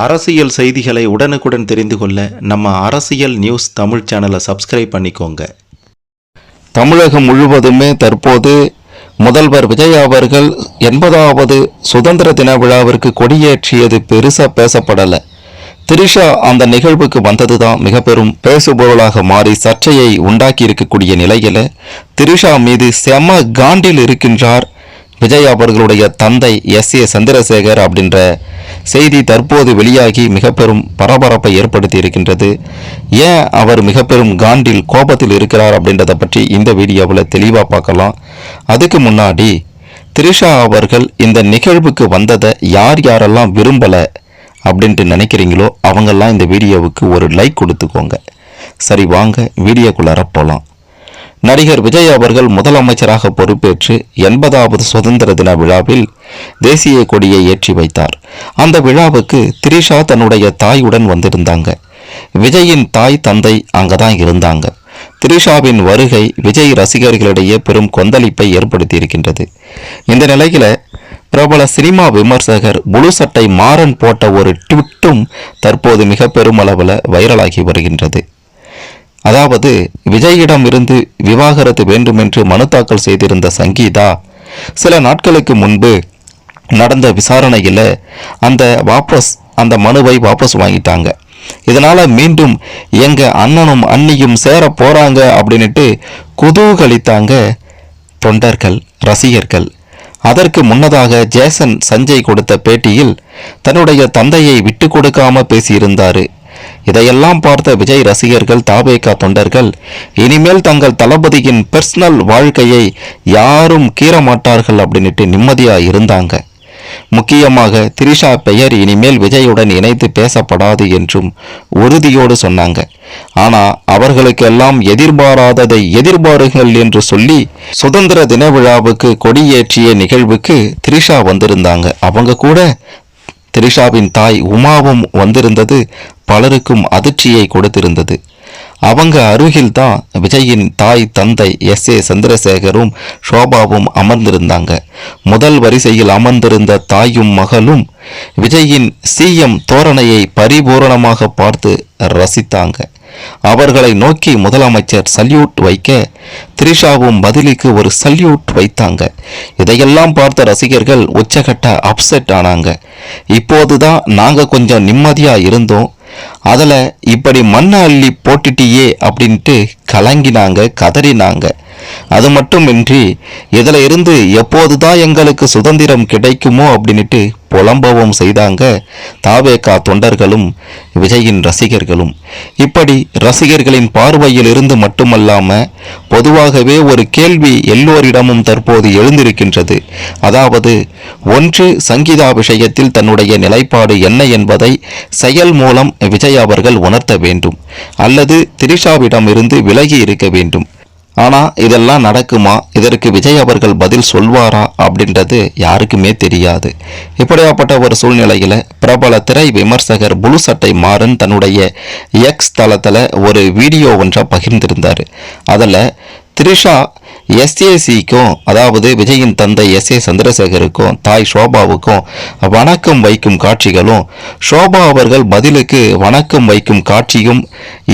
அரசியல் செய்திகளை உடனுக்குடன் தெரிந்து கொள்ள நம்ம அரசியல் நியூஸ் தமிழ் சேனலை சப்ஸ்கிரைப் பண்ணிக்கோங்க. தமிழகம் முழுவதுமே தற்போது முதல்வர் விஜய் அவர்கள் 80வது சுதந்திர தின விழாவிற்கு கொடியேற்றியது பெருசாக பேசப்படலை. திரிஷா அந்த நிகழ்வுக்கு வந்ததுதான் மிக பெரும் பேசுபொருளாக மாறி சர்ச்சையை உண்டாக்கி இருக்கக்கூடிய நிலையில திரிஷா மீது செம காண்டில் இருக்கின்றார் விஜய் அவர்களுடைய தந்தை S.A. சந்திரசேகர் அப்படின்ற செய்தி தற்போது வெளியாகி மிக பெரும் பரபரப்பை ஏற்படுத்தி இருக்கின்றது. ஏன் அவர் மிக பெரும் காண்டில் கோபத்தில் இருக்கிறார் அப்படின்றத பற்றி இந்த வீடியோவில் தெளிவாக பார்க்கலாம். அதுக்கு முன்னாடி திரிஷா அவர்கள் இந்த நிகழ்வுக்கு வந்ததை யாரெல்லாம் விரும்பலை அப்படின்ட்டு நினைக்கிறீங்களோ அவங்கெல்லாம் இந்த வீடியோவுக்கு ஒரு லைக் கொடுத்துக்கோங்க. சரி, வாங்க வீடியோக்குள்ளார போகலாம். நடிகர் விஜய் அவர்கள் முதலமைச்சராக பொறுப்பேற்று 80வது சுதந்திர தின விழாவில் தேசிய கொடியை ஏற்றி வைத்தார். அந்த விழாவுக்கு திரிஷா தன்னுடைய தாயுடன் வந்திருந்தாங்க. விஜயின் தாய் தந்தை அங்கதான் இருந்தாங்க. திரிஷாவின் வருகை விஜய் ரசிகர்களிடையே பெரும் கொந்தளிப்பை ஏற்படுத்தி இருக்கின்றது. இந்த நிலையில பிரபல சினிமா விமர்சகர் புளு சட்டை மாறன் போட்ட ஒரு ட்விட்டும் தற்போது மிக பெரும் அளவில் வைரலாகி வருகின்றது. அதாவது, விஜயிடம் இருந்து விவாகரத்து வேண்டுமென்று மனு தாக்கல் செய்திருந்த சங்கீதா சில நாட்களுக்கு முன்பு நடந்த விசாரணையில் அந்த மனுவை வாபஸ் வாங்கிட்டாங்க. இதனால மீண்டும் எங்க அண்ணனும் அண்ணியும் சேர போறாங்க அப்படின்ட்டு குதூகலித்தாங்க தொண்டர்கள், ரசிகர்கள். அதற்கு முன்னதாக ஜேசன் சஞ்சய் கொடுத்த பேட்டியில் தன்னுடைய தந்தையை விட்டு கொடுக்காம பேசியிருந்தாரு. இதையெல்லாம் பார்த்த விஜய் ரசிகர்கள், தாவேகா தொண்டர்கள் இனிமேல் தங்கள் தளபதியின் பர்சனல் வாழ்க்கையை யாரும் கீற மாட்டார்கள் அப்படின்ட்டு நிம்மதியா இருந்தாங்க. முக்கியமாக திரிஷா பெயர் இனிமேல் விஜயுடன் இணைத்து பேசப்படாது என்றும் உறுதியோடு சொன்னாங்க. ஆனா அவர்களுக்கெல்லாம் எதிர்பாராததை எதிர்பாருங்கள் என்று சொல்லி சுதந்திர தின விழாவுக்கு கொடியேற்றிய நிகழ்வுக்கு திரிஷா வந்திருந்தாங்க. அவங்க கூட திரிஷாவின் தாய் உமாவும் வந்திருந்தது பலருக்கும் அதிர்ச்சியை கொடுத்திருந்தது. அவங்க அருகில்தான் விஜயின் தாய் தந்தை S.A. சந்திரசேகரும் ஷோபாவும் அமர்ந்திருந்தாங்க. முதல் வரிசையில் அமர்ந்திருந்த தாயும் மகளும் விஜயின் CM தோரணையை பரிபூரணமாக பார்த்து ரசித்தாங்க. அவர்களை நோக்கி முதலமைச்சர் சல்யூட் வைக்க திரிஷாவும் பதிலுக்கு ஒரு சல்யூட் வைத்தாங்க. இதையெல்லாம் பார்த்த ரசிகர்கள் உச்சகட்ட அப்செட் ஆனாங்க. இப்போதுதான் நாங்க கொஞ்சம் நிம்மதியா இருந்தோம், அதுல இப்படி மண்ணை அள்ளி போட்டுட்டியே அப்படின்ட்டு கலங்கினாங்க, கதறினாங்க. அது மட்டுமின்றி இதுல இருந்து எப்போதுதான் எங்களுக்கு சுதந்திரம் கிடைக்குமோ அப்படின்ட்டு புலம்பவும் செய்தாங்க தாவேகா தொண்டர்களும் விஜயின் ரசிகர்களும். இப்படி ரசிகர்களின் பார்வையில் இருந்து மட்டுமல்லாம பொதுவாகவே ஒரு கேள்வி எல்லோரிடமும் தற்போது எழுந்திருக்கின்றது. அதாவது, ஒன்று சங்கீதா விஷயத்தில் தன்னுடைய நிலைப்பாடு என்ன என்பதை செயல் மூலம் விஜய் அவர்கள் உணர்த்த வேண்டும், அல்லது திரிஷாவிடம் இருந்து விலகி இருக்க வேண்டும். ஆனா இதெல்லாம் நடக்குமா, இதற்கு விஜய் அவர்கள் பதில் சொல்வாரா அப்படின்றது யாருக்குமே தெரியாது. இப்படியாப்பட்ட ஒரு சூழ்நிலையில பிரபல திரை விமர்சகர் புளு சட்டை மாறன் தன்னுடைய X தளத்துல ஒரு வீடியோ ஒன்றை பகிர்ந்திருந்தாரு. அதுல திரிஷா SACக்கும், அதாவது விஜயின் தந்தை S.A. சந்திரசேகருக்கும் தாய் ஷோபாவுக்கும் வணக்கம் வைக்கும் காட்சிகளும், ஷோபா அவர்கள் பதிலுக்கு வணக்கம் வைக்கும் காட்சியும்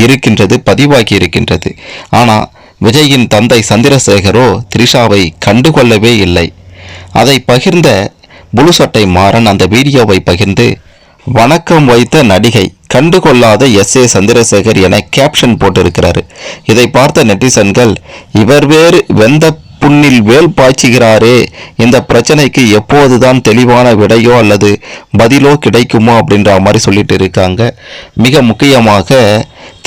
இருக்கின்றது, பதிவாகி இருக்கின்றது. ஆனா விஜயின் தந்தை சந்திரசேகரோ திரிஷாவை கண்டுகொள்ளவே இல்லை. அதை பகிர்ந்த புளு சட்டை மாறன் அந்த வீடியோவை பகிர்ந்து வணக்கம் வைத்த நடிகை கண்டுகொள்ளாத S.A. சந்திரசேகர் என கேப்ஷன் போட்டிருக்கிறாரு. இதை பார்த்த நெட்டிசன்கள், இவர் வேறு வெந்த புண்ணில் வேல் பாய்ச்சுகிறாரே, இந்த பிரச்சனைக்கு எப்போதுதான் தெளிவான விடையோ அல்லது பதிலோ கிடைக்குமோ அப்படின்ற மாதிரி சொல்லிட்டு இருக்காங்க. மிக முக்கியமாக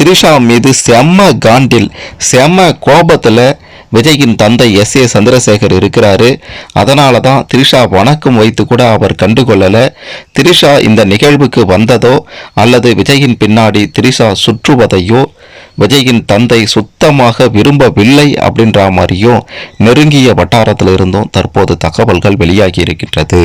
திரிஷா மீது செம்ம காண்டில், செம்ம கோபத்தில் விஜயின் தந்தை S.A. சந்திரசேகர் இருக்கிறாரு. அதனால தான் திரிஷா வணக்கம் வைத்து கூட அவர் கண்டுகொள்ளலை. திரிஷா இந்த நிகழ்வுக்கு வந்ததோ அல்லது விஜயின் பின்னாடி திரிஷா சுற்றுவதையோ விஜயின் தந்தை சுத்தமாக விரும்பவில்லை அப்படின்ற மாதிரியும் நெருங்கிய வட்டாரத்தில் இருந்தும் தற்போது தகவல்கள் வெளியாகி இருக்கின்றது.